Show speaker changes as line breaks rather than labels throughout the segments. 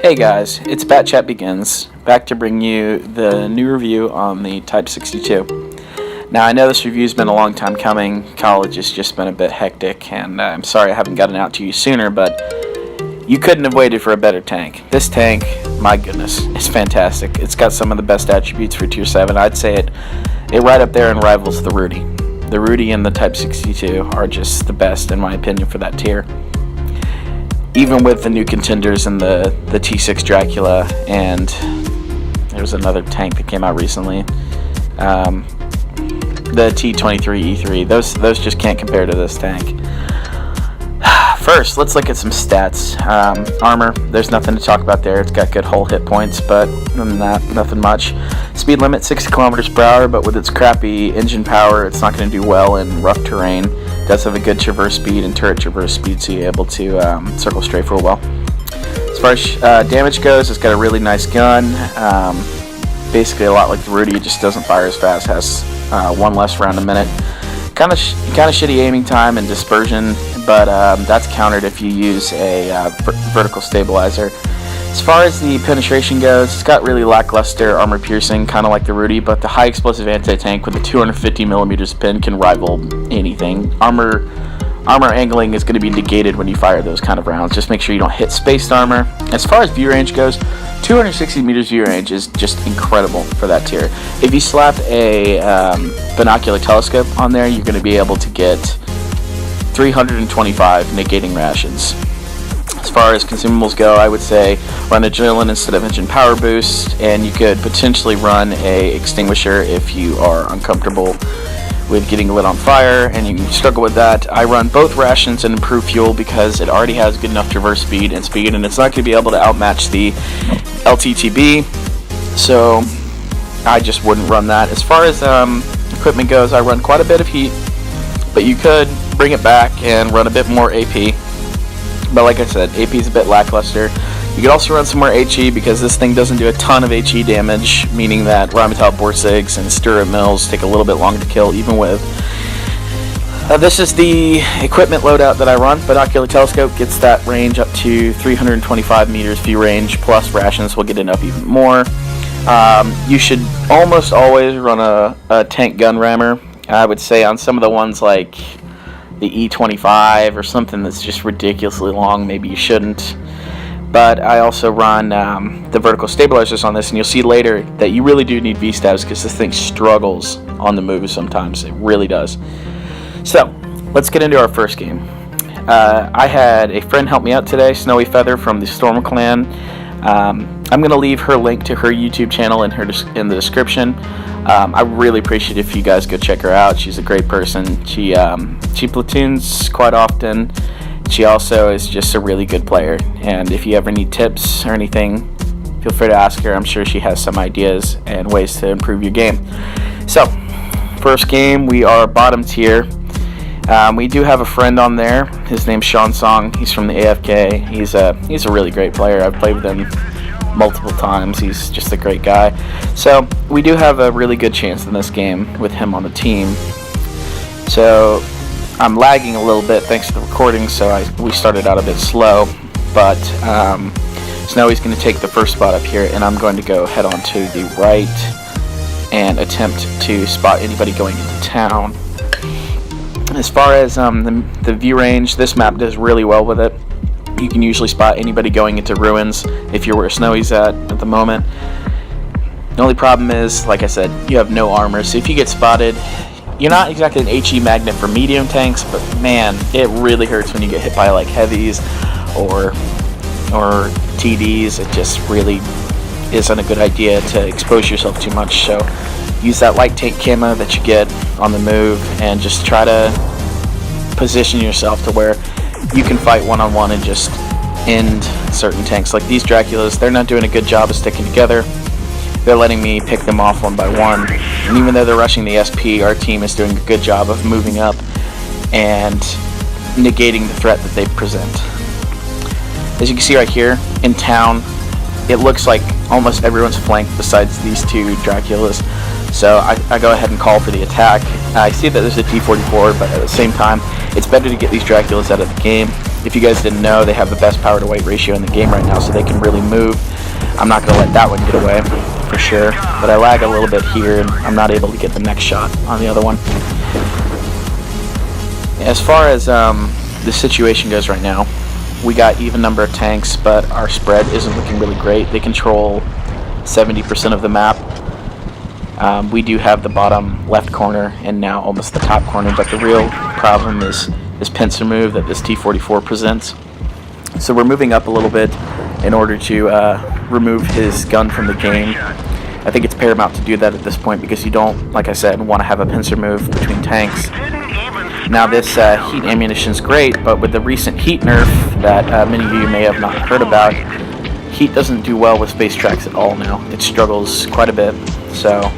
Hey guys, it's Batchatbegins, back to bring you the new review on the Type 62. Now I know this review's been a long time coming, college has just been a bit hectic, and I'm sorry I haven't gotten out to you sooner, but you couldn't have waited for a better tank. This tank, my goodness, it's fantastic. It's got some of the best attributes for Tier 7. I'd say it right up there and rivals the Rudy. The Rudy and the Type 62 are just the best in my opinion for that tier. Even with the new contenders in the T6 Dracula, and there was another tank that came out recently, the T23 E3, those just can't compare to this tank. First, let's look at some stats. Armor, there's nothing to talk about there. It's got good hull hit points, but other than that, nothing much. Speed limit 60 kilometers per hour, but with its crappy engine power, it's not going to do well in rough terrain. It does have a good traverse speed and turret traverse speed, so you're able to circle straight real well. As far as damage goes, it's got a really nice gun. Basically, a lot like the Rudy, it just doesn't fire as fast. Has one less round a minute. Kind of shitty aiming time and dispersion, but that's countered if you use a vertical stabilizer. As far as the penetration goes, it's got really lackluster armor piercing, kind of like the Rudy, but the high explosive anti-tank with the 250 millimeters pin can rival anything. Armor angling is going to be negated when you fire those kind of rounds. Just make sure you don't hit spaced armor. As far as view range goes, 260 meters view range is just incredible for that tier. If you slap a binocular telescope on there, you're going to be able to get 325 negating rations. As far as consumables go, I would say run adrenaline instead of engine power boost, and you could potentially run a extinguisher if you are uncomfortable with getting lit on fire and you struggle with that. I run both rations and improved fuel because it already has good enough traverse speed, and it's not going to be able to outmatch the LTTB, so I just wouldn't run that. As far as equipment goes, I run quite a bit of heat, but you could bring it back and run a bit more AP. But like I said, AP is a bit lackluster. You could also run some more HE because this thing doesn't do a ton of HE damage, meaning that Rheinmetall Borsigs and Stirrup Mills take a little bit longer to kill, even with. This is the equipment loadout that I run. Binocular telescope gets that range up to 325 meters view range, plus rations will get it up even more. You should almost always run a tank gun rammer. I would say on some of the ones like the E25 or something that's just ridiculously long, maybe you shouldn't. But I also run the vertical stabilizers on this, and you'll see later that you really do need V-stabs because this thing struggles on the move sometimes. It really does. So, let's get into our first game. I had a friend help me out today, SnowyFeather from the Storm Clan. I'm going to leave her link to her YouTube channel in the description. I really appreciate it if you guys go check her out. She's a great person. She platoons quite often. She also is just a really good player, and if you ever need tips or anything, feel free to ask her. I'm sure she has some ideas and ways to improve your game. So, first game, we are bottom tier. We do have a friend on there. His name's Sean Song. He's from the AFK. He's a really great player. I've played with him multiple times. He's just a great guy. So, we do have a really good chance in this game with him on the team. So, I'm lagging a little bit thanks to the recording, so we started out a bit slow, but Snowy's going to take the first spot up here, and I'm going to go head on to the right and attempt to spot anybody going into town. As far as the view range, this map does really well with it. You can usually spot anybody going into ruins if you're where Snowy's at the moment. The only problem is, like I said, you have no armor, so if you get spotted, you're not exactly an HE magnet for medium tanks, but man, it really hurts when you get hit by like heavies or TDs. It just really isn't a good idea to expose yourself too much. So use that light tank camo that you get on the move and just try to position yourself to where you can fight one-on-one and just end certain tanks. Like these Draculas, they're not doing a good job of sticking together. They're letting me pick them off one by one, and even though they're rushing the SP, our team is doing a good job of moving up and negating the threat that they present. As you can see right here, in town, it looks like almost everyone's flanked besides these two Draculas, so I go ahead and call for the attack. I see that there's a T-44, but at the same time, it's better to get these Draculas out of the game. If you guys didn't know, they have the best power to weight ratio in the game right now, so they can really move. I'm not going to let that one get away, for sure. But I lag a little bit here, and I'm not able to get the next shot on the other one. As far as the situation goes right now, we got even number of tanks, but our spread isn't looking really great. They control 70% of the map. We do have the bottom left corner and now almost the top corner, but the real problem is this pincer move that this T-44 presents. So we're moving up a little bit in order to remove his gun from the game. I think it's paramount to do that at this point because you don't, like I said, want to have a pincer move between tanks. Now this heat ammunition is great, but with the recent heat nerf that many of you may have not heard about, heat doesn't do well with space tracks at all now. It struggles quite a bit. So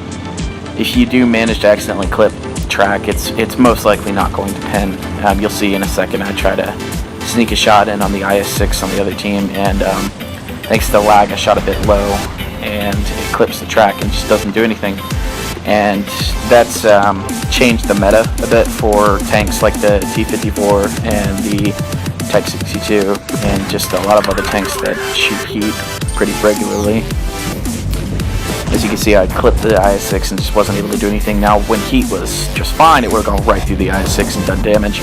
if you do manage to accidentally clip track, it's most likely not going to pin. You'll see in a second I try to sneak a shot in on the IS-6 on the other team, and thanks to the lag I shot a bit low and it clips the track and just doesn't do anything. And that's changed the meta a bit for tanks like the T-54 and the Type 62 and just a lot of other tanks that shoot heat pretty regularly. As you can see, I clipped the IS-6 and just wasn't able to do anything. Now, when heat was just fine, it would have gone right through the IS-6 and done damage.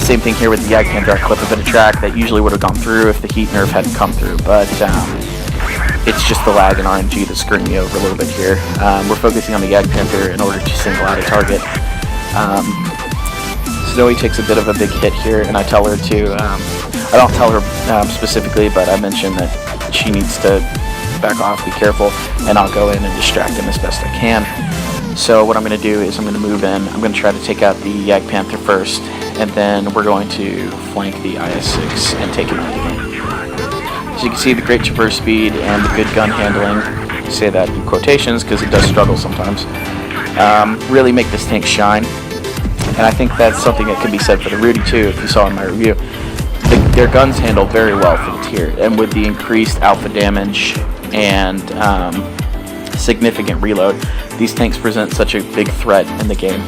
Same thing here with the Jagdpanther. I clipped a bit of track that usually would have gone through if the heat nerf hadn't come through, but it's just the lag and RNG that's screwing me over a little bit here. We're focusing on the Jagdpanther in order to single out a target. Snowy takes a bit of a big hit here, and I tell her to, I don't tell her specifically, but I mention that she needs to back off, be careful, and I'll go in and distract him as best I can. So what I'm going to do is I'm going to move in. I'm going to try to take out the Jagdpanther first, and then we're going to flank the IS-6 and take him out of the game. As you can see, the great traverse speed and the good gun handling, I say that in quotations because it does struggle sometimes, really make this tank shine. And I think that's something that could be said for the Rudy too, if you saw in my review. Their guns handle very well for the tier, and with the increased alpha damage and significant reload, these tanks present such a big threat in the game.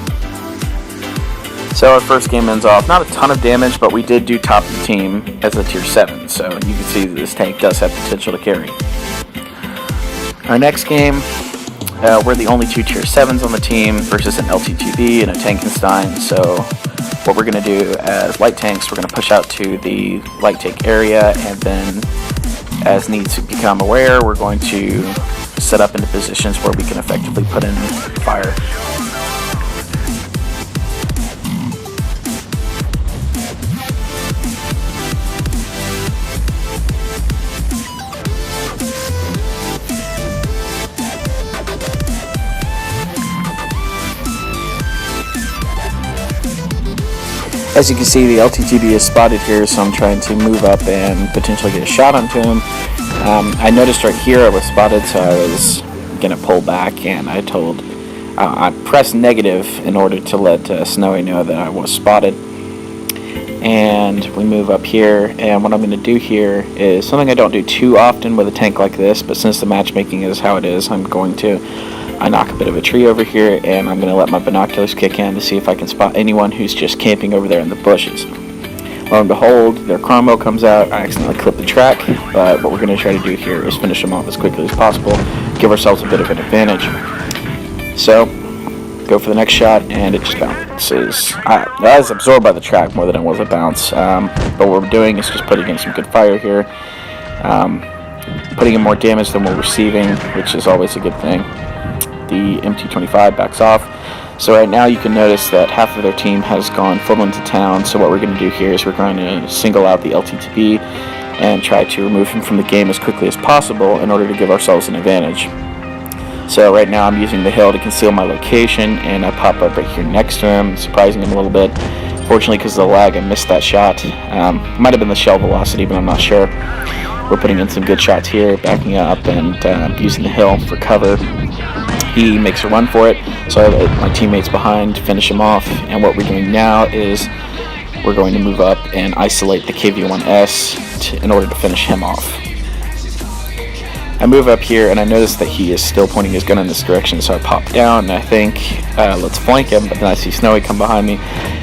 So our first game ends off, not a ton of damage, but we did do top of the team as a tier 7, so you can see that this tank does have potential to carry. Our next game, we're the only 2 tier 7s on the team versus an LTTB and a Tankenstein, so what we're going to do as light tanks, we're going to push out to the light tank area, and then as needs to become aware, we're going to set up into positions where we can effectively put in fire. As you can see, the LTTB is spotted here, so I'm trying to move up and potentially get a shot onto him. I noticed right here I was spotted, so I was going to pull back, and I pressed negative in order to let Snowy know that I was spotted. And we move up here, and what I'm going to do here is something I don't do too often with a tank like this, but since the matchmaking is how it is, I'm going to knock a bit of a tree over here, and I'm going to let my binoculars kick in to see if I can spot anyone who's just camping over there in the bushes. Lo and behold, their chromo comes out. I accidentally clipped the track, but what we're going to try to do here is finish them off as quickly as possible, give ourselves a bit of an advantage. So, go for the next shot, and it just bounces. I was absorbed by the track more than it was a bounce, but what we're doing is just putting in some good fire here, putting in more damage than we're receiving, which is always a good thing. The MT-25 backs off. So right now you can notice that half of their team has gone full into town, so what we're going to do here is we're going to single out the LTTB and try to remove him from the game as quickly as possible in order to give ourselves an advantage. So right now I'm using the hill to conceal my location, and I pop up right here next to him, surprising him a little bit. Fortunately, because of the lag, I missed that shot. Might have been the shell velocity, but I'm not sure. We're putting in some good shots here, backing up and using the hill for cover. He makes a run for it, so I let my teammates behind finish him off, and what we're doing now is we're going to move up and isolate the KV-1S in order to finish him off. I move up here, and I notice that he is still pointing his gun in this direction, so I pop down, and I think, let's flank him, but then I see Snowy come behind me,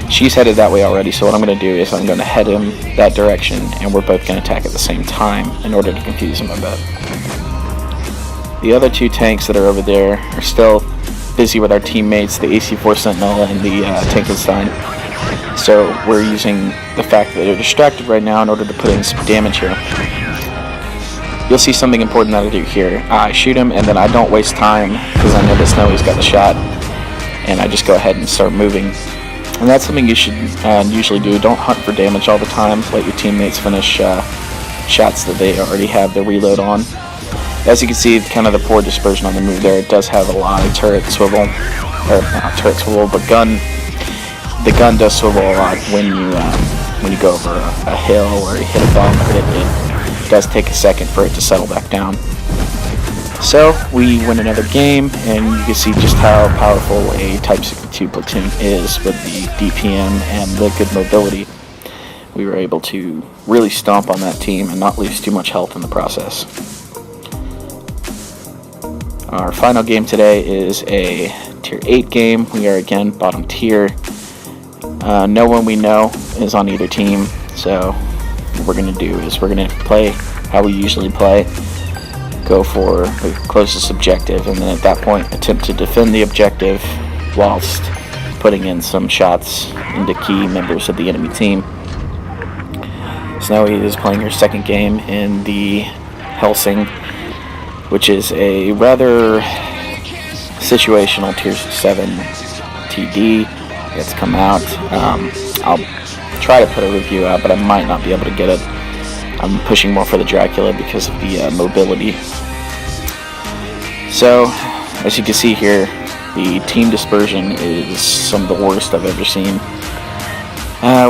She's headed that way already, so what I'm going to do is I'm going to head him that direction, and we're both going to attack at the same time in order to confuse him a bit. The other two tanks that are over there are still busy with our teammates, the AC-4 Sentinel and the Tankenstein. So we're using the fact that they're distracted right now in order to put in some damage here. You'll see something important that I do here. I shoot him, and then I don't waste time because I know that Snowy's got the shot, and I just go ahead and start moving. And that's something you should usually do. Don't hunt for damage all the time. Let your teammates finish shots that they already have their reload on. As you can see, kind of the poor dispersion on the move there. It does have a lot of turret swivel, or not turret swivel, but the gun does swivel a lot when you go over a hill or you hit a bump. It does take a second for it to settle back down. So we win another game, and you can see just how powerful a Type 62 platoon is with the DPM and the good mobility. We were able to really stomp on that team and not lose too much health in the process. Our final game today is a Tier 8 game. We are again bottom tier. No one we know is on either team, so what we're going to do is we're going to play how we usually play. Go for the closest objective, and then at that point attempt to defend the objective whilst putting in some shots into key members of the enemy team. Snowy is playing her second game in the Helsing, which is a rather situational Tier 7 TD that's come out. I'll try to put a review out, but I might not be able to get it. I'm pushing more for the Dracula because of the mobility. So, as you can see here, the team dispersion is some of the worst I've ever seen.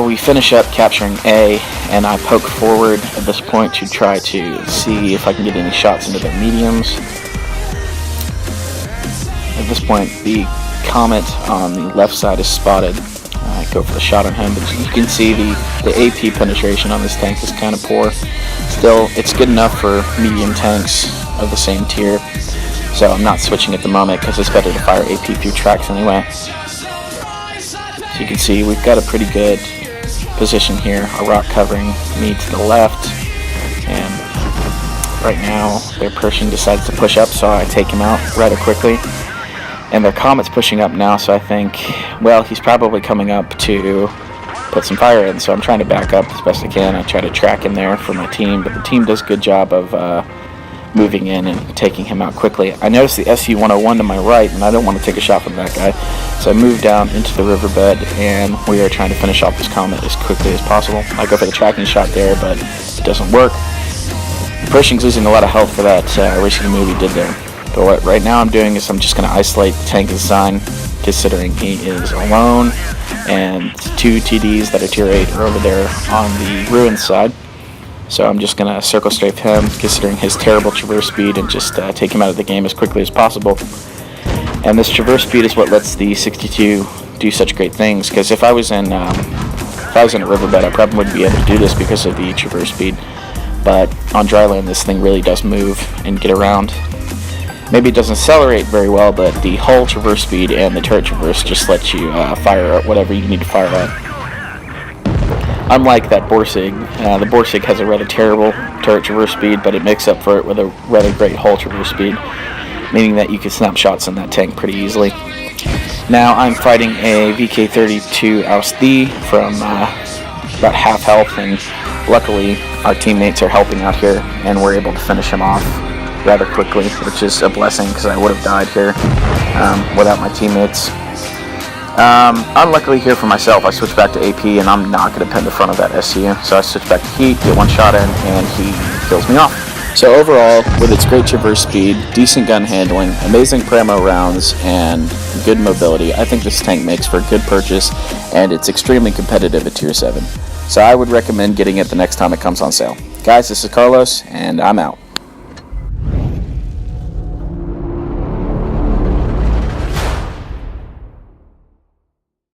We finish up capturing A, and I poke forward at this point to try to see if I can get any shots into their mediums. At this point, the Comet on the left side is spotted. I go for the shot on him, but you can see the AP penetration on this tank is kind of poor. Still, it's good enough for medium tanks of the same tier, so I'm not switching at the moment because it's better to fire AP through tracks anyway. So you can see we've got a pretty good position here. Our rock covering me to the left, and right now their Pershing decides to push up, so I take him out rather quickly. And their Comet's pushing up now, so I think, well, he's probably coming up to put some fire in, so I'm trying to back up as best I can. I try to track him there for my team, but the team does a good job of moving in and taking him out quickly. I noticed the SU-101 to my right, and I don't want to take a shot from that guy, so I move down into the riverbed, and we are trying to finish off this Comet as quickly as possible. I go for the tracking shot there, but it doesn't work. Pershing's losing a lot of health for that risky move he did there. But what right now I'm doing is I'm just going to isolate the Tankenstein, considering he is alone, and two TDs that are Tier 8 are over there on the Ruins side. So I'm just going to circle strafe him, considering his terrible traverse speed, and just take him out of the game as quickly as possible. And this traverse speed is what lets the 62 do such great things, because if I was in a riverbed, I probably wouldn't be able to do this because of the traverse speed. But on dry land, this thing really does move and get around. Maybe it doesn't accelerate very well, but the hull traverse speed and the turret traverse just lets you fire at whatever you need to fire at. Unlike that Borsig, the Borsig has a rather terrible turret traverse speed, but it makes up for it with a rather great hull traverse speed, meaning that you can snap shots in that tank pretty easily. Now I'm fighting a VK-32 Ausd from about half health, and luckily our teammates are helping out here, and we're able to finish him off rather quickly, which is a blessing because I would have died here without my teammates. Unluckily here for myself, I switched back to AP, and I'm not going to pin the front of that SU, so I switch back to Heat, get one shot in, and he kills me off. So overall, with its great traverse speed, decent gun handling, amazing Pramo rounds, and good mobility, I think this tank makes for a good purchase, and it's extremely competitive at Tier 7. So I would recommend getting it the next time it comes on sale. Guys, this is Carlos, and I'm out.